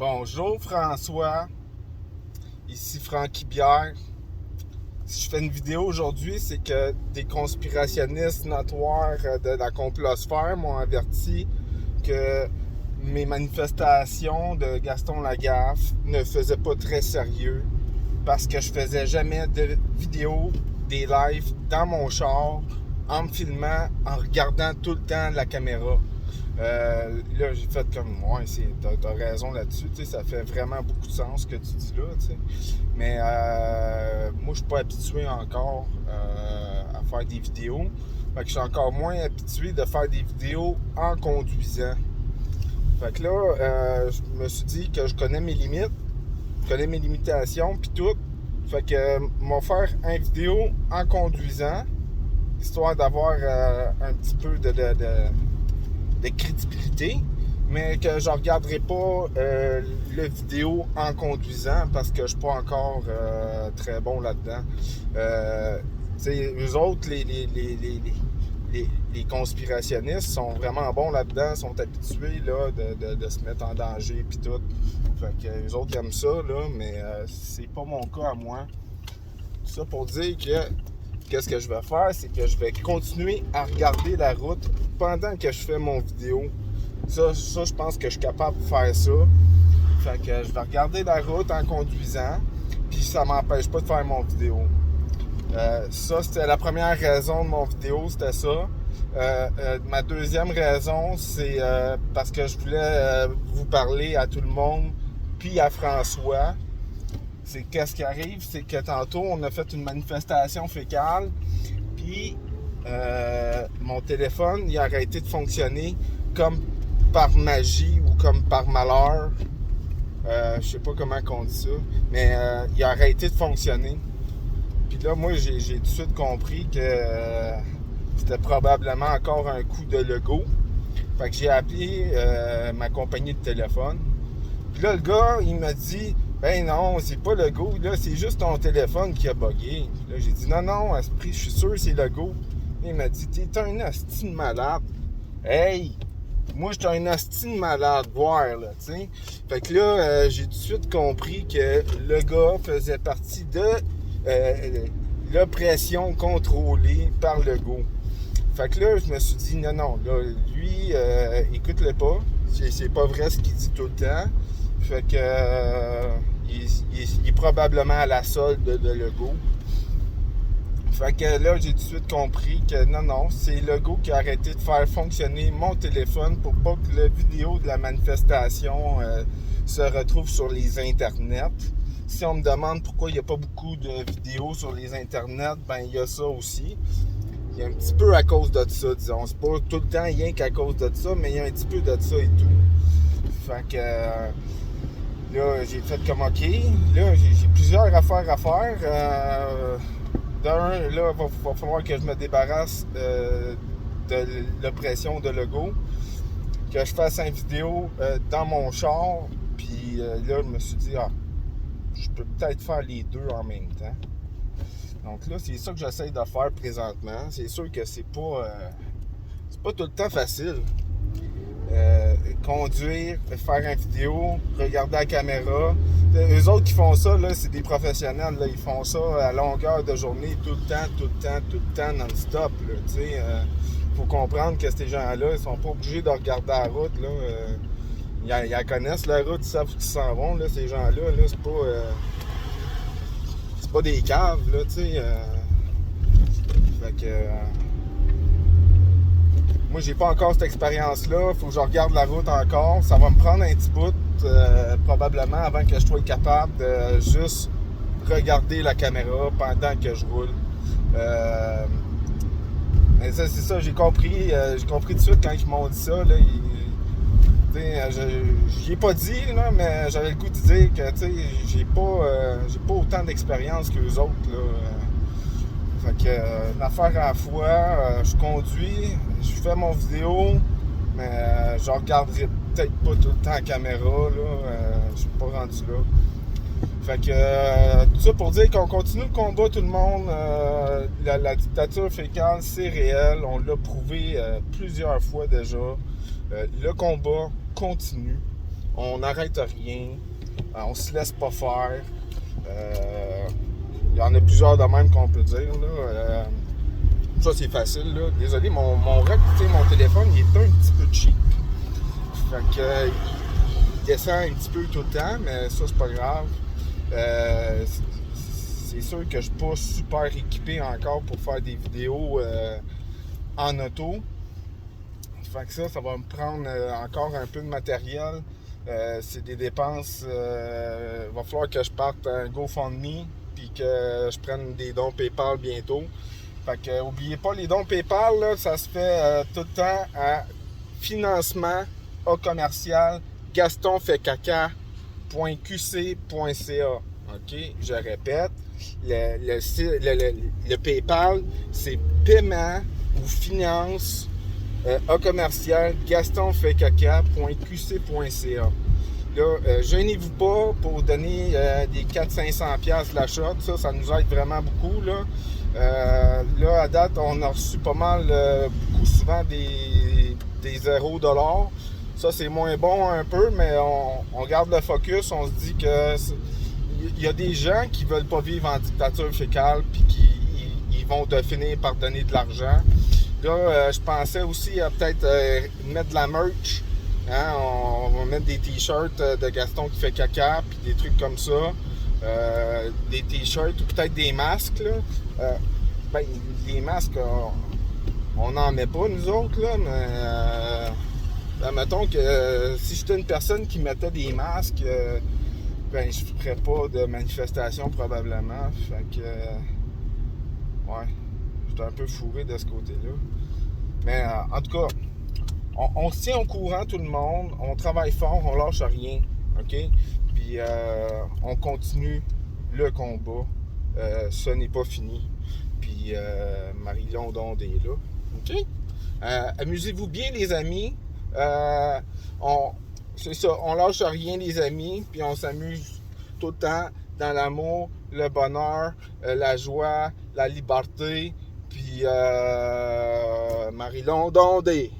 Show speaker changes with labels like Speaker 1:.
Speaker 1: Bonjour François, ici Francky Bière. Si je fais une vidéo aujourd'hui, c'est que des conspirationnistes notoires de la complosphère m'ont averti que mes manifestations de Gaston Lagaffe ne faisaient pas très sérieux parce que je faisais jamais de vidéos, des lives dans mon char en me filmant, en regardant tout le temps la caméra. Là, j'ai fait comme, ouais, t'as raison là-dessus, ça fait vraiment beaucoup de sens ce que tu dis là, t'sais. Mais moi, je suis pas habitué encore à faire des vidéos. Fait que je suis encore moins habitué de faire des vidéos en conduisant. Fait que là, je me suis dit que je connais mes limites, je connais mes limitations, puis tout. Fait que m'en faire une vidéo en conduisant, histoire d'avoir un petit peu de crédibilité, mais que je ne regarderai pas le vidéo en conduisant parce que je ne suis pas encore très bon là-dedans. Eux autres, les conspirationnistes sont vraiment bons là-dedans, sont habitués là, de se mettre en danger puis tout. Fait que eux autres aiment ça, là, mais c'est pas mon cas à moi. Tout ça pour dire que qu'est-ce que je vais faire, c'est que je vais continuer à regarder la route pendant que je fais mon vidéo. Ça, je pense que je suis capable de faire ça. Fait que je vais regarder la route en conduisant, puis ça m'empêche pas de faire mon vidéo. Ça, c'était la première raison de mon vidéo, c'était ça. Ma deuxième raison, c'est parce que je voulais vous parler à tout le monde, puis à François. C'est qu'est-ce qui arrive, c'est que tantôt, on a fait une manifestation fécale, puis mon téléphone, il a arrêté de fonctionner comme par magie ou comme par malheur. Je sais pas comment on dit ça, mais il a arrêté de fonctionner. Puis là, moi, j'ai tout de suite compris que c'était probablement encore un coup de logo. Fait que j'ai appelé ma compagnie de téléphone. Puis là, le gars, il m'a dit... Ben non, c'est pas le go, là, c'est juste ton téléphone qui a bugué. Là, j'ai dit non, à ce prix, je suis sûr que c'est le go. Il m'a dit, t'es un asti de malade. Hey! Moi, j'étais un asti de malade, voir, là, tu sais. Fait que là, j'ai tout de suite compris que le gars faisait partie de l'oppression contrôlée par le go. Fait que là, je me suis dit, non, là, lui, écoute-le pas. C'est pas vrai ce qu'il dit tout le temps. Fait que il est probablement à la solde de Legault. Fait que là, j'ai tout de suite compris que non, c'est Legault qui a arrêté de faire fonctionner mon téléphone pour pas que la vidéo de la manifestation se retrouve sur les internets. Si on me demande pourquoi il n'y a pas beaucoup de vidéos sur les internets, ben il y a ça aussi. Il y a un petit peu à cause de ça, disons. C'est pas tout le temps rien qu'à cause de ça, mais il y a un petit peu de ça et tout. Fait que... là, j'ai fait comme OK. Là, j'ai plusieurs affaires à faire. D'un, là, il va falloir que je me débarrasse de l'oppression de Legault. Que je fasse une vidéo dans mon char. Puis là, je me suis dit, je peux peut-être faire les deux en même temps. Donc là, c'est ça que j'essaie de faire présentement. C'est sûr que c'est pas tout le temps facile. Conduire, faire une vidéo, regarder la caméra. Eux autres qui font ça, là, c'est des professionnels. Là, ils font ça à longueur de journée, tout le temps, non-stop. Faut comprendre que ces gens-là, ils sont pas obligés de regarder la route. Là, ils connaissent la route, ils savent où ils s'en vont. Là, ces gens-là, là, c'est pas des caves. Là, fait que... moi, j'ai pas encore cette expérience-là. Faut que je regarde la route encore. Ça va me prendre un petit bout, probablement, avant que je sois capable de juste regarder la caméra pendant que je roule. Mais ça, c'est ça, j'ai compris tout de suite quand ils m'ont dit ça. Là, j'y ai pas dit, là, mais j'avais le goût de dire que j'ai pas autant d'expérience qu'eux autres. Là. Fait que, une affaire à la fois, je conduis, je fais mon vidéo, mais je regarderai peut-être pas tout le temps la caméra, là, je suis pas rendu là. Fait que, tout ça pour dire qu'on continue le combat, tout le monde. La dictature fécale, c'est réel, on l'a prouvé plusieurs fois déjà. Le combat continue. on n'arrête rien, on se laisse pas faire. Il y en a plusieurs de même qu'on peut dire. Là. Ça, c'est facile. Là. Désolé, mon téléphone, il est un petit peu cheap. Fait que, il descend un petit peu tout le temps, mais ça, c'est pas grave. C'est sûr que je suis pas super équipé encore pour faire des vidéos en auto. Fait que ça va me prendre encore un peu de matériel. C'est des dépenses. Il va falloir que je parte un GoFundMe puis que je prenne des dons PayPal bientôt. Fait que oubliez pas les dons PayPal, là, ça se fait tout le temps à financement au commercial gastonfaitcaca.qc.ca. OK, je répète, le PayPal, c'est paiement ou finance au commercial gastonfaitcaca.qc.ca. Là, gênez-vous pas pour donner des 400-500$ l'achat. Ça nous aide vraiment beaucoup. Là, à date, on a reçu pas mal, beaucoup souvent des 0$. Ça, c'est moins bon un peu, mais on garde le focus. On se dit que il y a des gens qui veulent pas vivre en dictature fécale puis qui ils vont finir par donner de l'argent. Là, je pensais aussi à peut-être mettre de la merch. Hein? On va mettre des t-shirts de Gaston qui fait caca, puis des trucs comme ça. Des t-shirts ou peut-être des masques. Là. Les masques, on n'en met pas, nous autres, là, mais mettons que si j'étais une personne qui mettait des masques, je ferais pas de manifestation probablement. Fait que, ouais, j'étais un peu fourré de ce côté-là. Mais en tout cas, on se tient au courant, tout le monde. On travaille fort, on lâche rien. OK? Puis on continue le combat. Ce n'est pas fini. Puis Marie-Laure Dondé est là. OK? Amusez-vous bien, les amis. C'est ça, on lâche rien, les amis. Puis on s'amuse tout le temps dans l'amour, le bonheur, la joie, la liberté. Puis Marie-Laure Dondé.